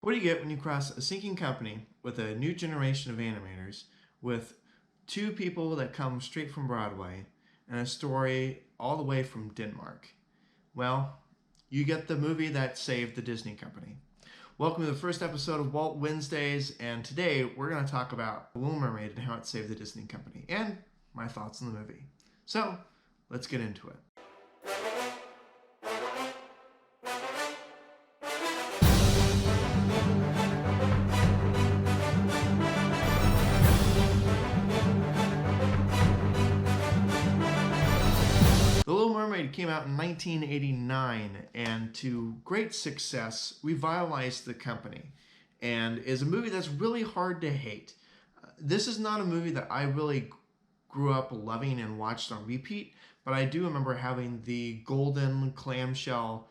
What do you get when you cross a sinking company with a new generation of animators, with two people that come straight from Broadway, and a story all the way from Denmark? Well, you get the movie that saved the Disney company. Welcome to the first episode of Walt Wednesdays, and today we're going to talk about Little Mermaid and how it saved the Disney company, and my thoughts on the movie. So, let's get into it. The Little Mermaid came out in 1989 and to great success revitalized the company and is a movie that's really hard to hate. This is not a movie that I really grew up loving and watched on repeat, but I do remember having the golden clamshell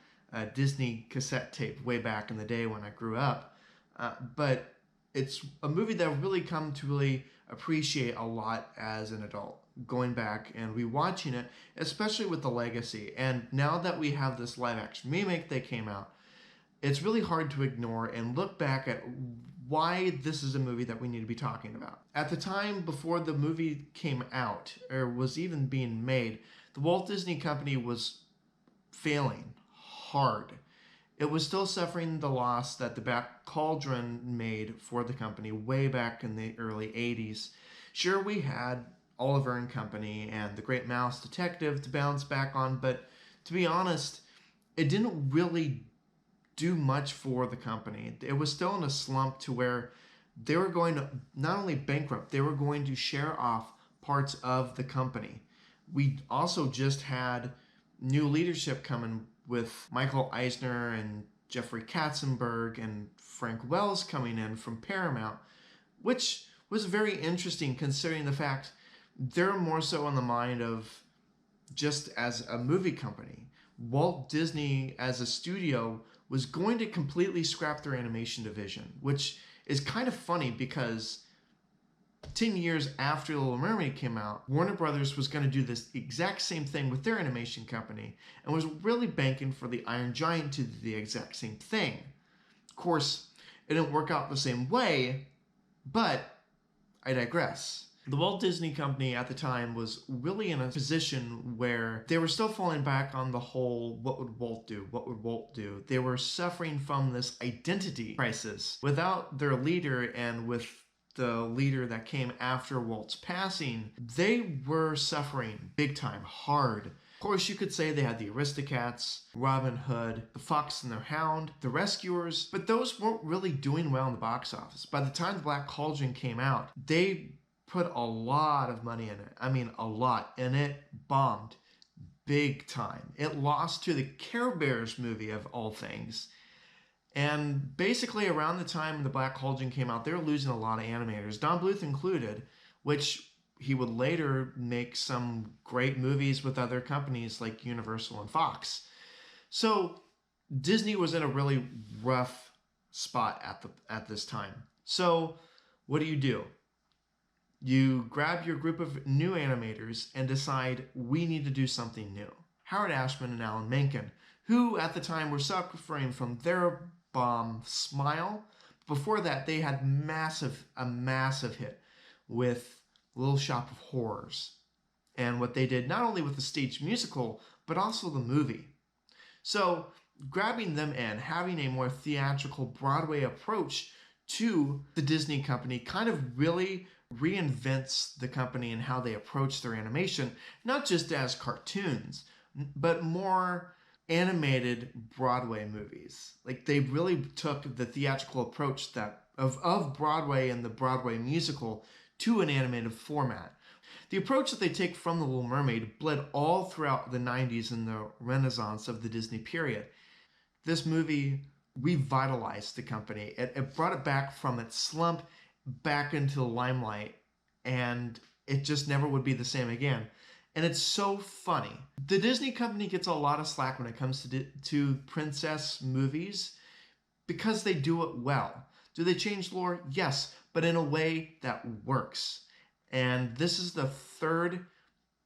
Disney cassette tape way back in the day when I grew up. But it's a movie that I've really come to really appreciate a lot as an adult, going back and rewatching it, especially with the legacy. And now that we have this live action remake that came out, it's really hard to ignore and look back at why this is a movie that we need to be talking about. At the time before the movie came out or was even being made, the Walt Disney Company was failing hard. It was still suffering the loss that the Black Cauldron made for the company way back in the early 80s. Sure, we had Oliver and Company and The Great Mouse Detective to bounce back on, but to be honest, it didn't really do much for the company. It was still in a slump to where they were going to not only bankrupt, they were going to share off parts of the company. We also just had new leadership coming with Michael Eisner and Jeffrey Katzenberg and Frank Wells coming in from Paramount, which was very interesting considering the fact they're more so on the mind of just as a movie company. Walt Disney as a studio was going to completely scrap their animation division, which is kind of funny because 10 years after Little Mermaid came out, Warner Brothers was going to do this exact same thing with their animation company and was really banking for the Iron Giant to do the exact same thing. Of course, it didn't work out the same way, but I digress. The Walt Disney Company at the time was really in a position where they were still falling back on the whole, what would Walt do? What would Walt do? They were suffering from this identity crisis. Without their leader and with the leader that came after Walt's passing, they were suffering big time, hard. Of course, you could say they had the Aristocats, Robin Hood, the Fox and the Hound, the Rescuers, but those weren't really doing well in the box office. By the time the Black Cauldron came out, they put a lot of money in it. I mean, a lot. And it bombed big time. It lost to the Care Bears movie, of all things. And basically, around the time the Black Cauldron came out, they were losing a lot of animators, Don Bluth included, which he would later make some great movies with other companies like Universal and Fox. So Disney was in a really rough spot at this time. So what do? You grab your group of new animators and decide we need to do something new. Howard Ashman and Alan Menken, who at the time were suffering from their bomb Smile. Before that, they had a massive hit with Little Shop of Horrors. And what they did not only with the stage musical, but also the movie. So grabbing them in, having a more theatrical Broadway approach to the Disney company kind of really reinvents the company and how they approach their animation, not just as cartoons, but more animated Broadway movies. Like they really took the theatrical approach that of Broadway and the Broadway musical to an animated format. The approach that they take from The Little Mermaid bled all throughout the 90s and the renaissance of the Disney period. This movie revitalized the company. It brought it back from its slump back into the limelight, and it just never would be the same again. And it's so funny. The Disney company gets a lot of slack when it comes to princess movies because they do it well. Do they change lore? Yes, but in a way that works. And this is the third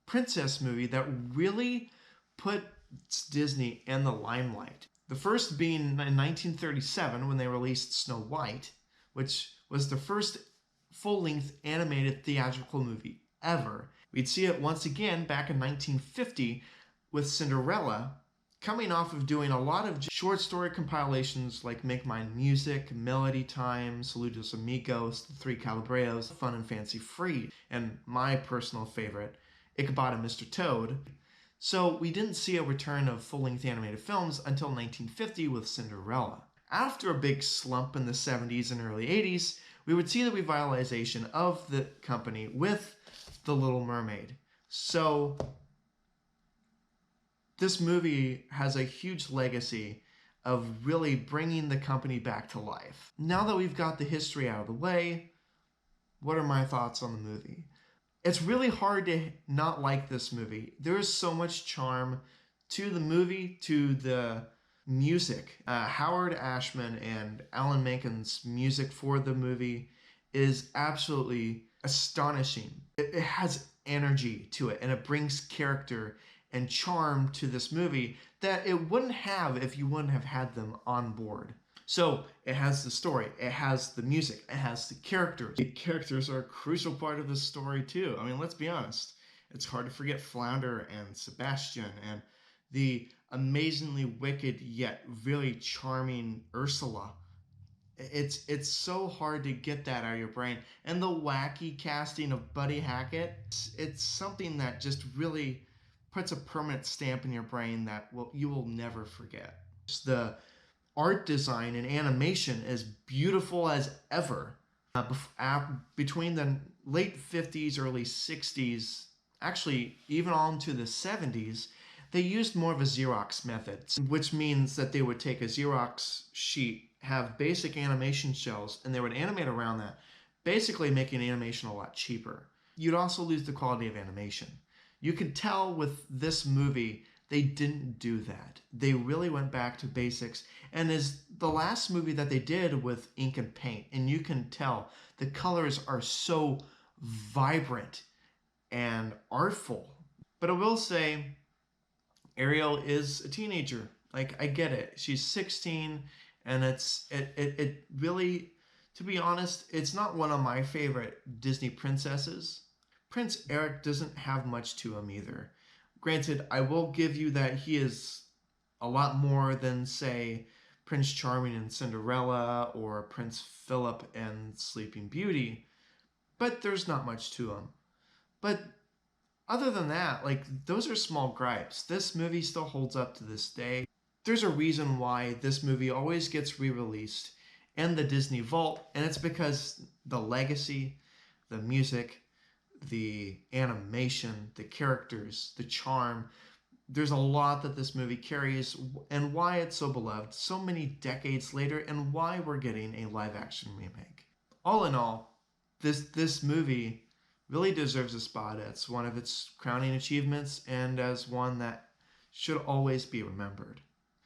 princess movie that really puts Disney in the limelight. The first being in 1937 when they released Snow White, which was the first full-length animated theatrical movie ever. We'd see it once again back in 1950 with Cinderella, coming off of doing a lot of short story compilations like Make Mine Music, Melody Time, Saludos Amigos, The Three Calabreos, Fun and Fancy Free, and my personal favorite, Ichabod and Mr. Toad. So we didn't see a return of full-length animated films until 1950 with Cinderella. After a big slump in the 70s and early 80s, we would see the revitalization of the company with The Little Mermaid. So this movie has a huge legacy of really bringing the company back to life. Now that we've got the history out of the way, what are my thoughts on the movie? It's really hard to not like this movie. There is so much charm to the movie, to the music. Howard Ashman and Alan Menken's music for the movie is absolutely astonishing. It has energy to it, and it brings character and charm to this movie that it wouldn't have if you wouldn't have had them on board. So it has the story, it has the music, it has the characters. The characters are a crucial part of the story too. I mean, let's be honest. It's hard to forget Flounder and Sebastian and the amazingly wicked yet really charming Ursula. It's so hard to get that out of your brain. And the wacky casting of Buddy Hackett, it's something that just really puts a permanent stamp in your brain that you will never forget. The art design and animation is beautiful as ever. Between the late 50s, early 60s, actually even on to the 70s, they used more of a Xerox method, which means that they would take a Xerox sheet, have basic animation shells, and they would animate around that, basically making animation a lot cheaper. You'd also lose the quality of animation. You could tell with this movie, they didn't do that. They really went back to basics, and is the last movie that they did with ink and paint, and you can tell the colors are so vibrant and artful. But I will say, Ariel is a teenager. Like, I get it. She's 16, and it really, to be honest, it's not one of my favorite Disney princesses. Prince Eric doesn't have much to him either. Granted, I will give you that he is a lot more than, say, Prince Charming and Cinderella or Prince Philip and Sleeping Beauty, but there's not much to him. But other than that, like, those are small gripes. This movie still holds up to this day. There's a reason why this movie always gets re-released in the Disney Vault, and it's because the legacy, the music, the animation, the characters, the charm, there's a lot that this movie carries, and why it's so beloved so many decades later, and why we're getting a live-action remake. All in all, this movie really deserves a spot as one of its crowning achievements and as one that should always be remembered.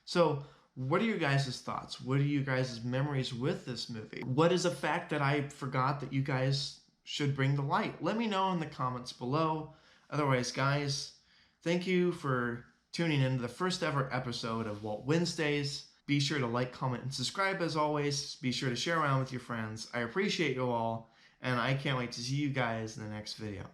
So, what are your guys' thoughts? What are you guys' memories with this movie? What is a fact that I forgot that you guys should bring to light? Let me know in the comments below. Otherwise, guys, thank you for tuning in to the first ever episode of Walt Wednesdays. Be sure to like, comment, and subscribe as always. Be sure to share around with your friends. I appreciate you all, and I can't wait to see you guys in the next video.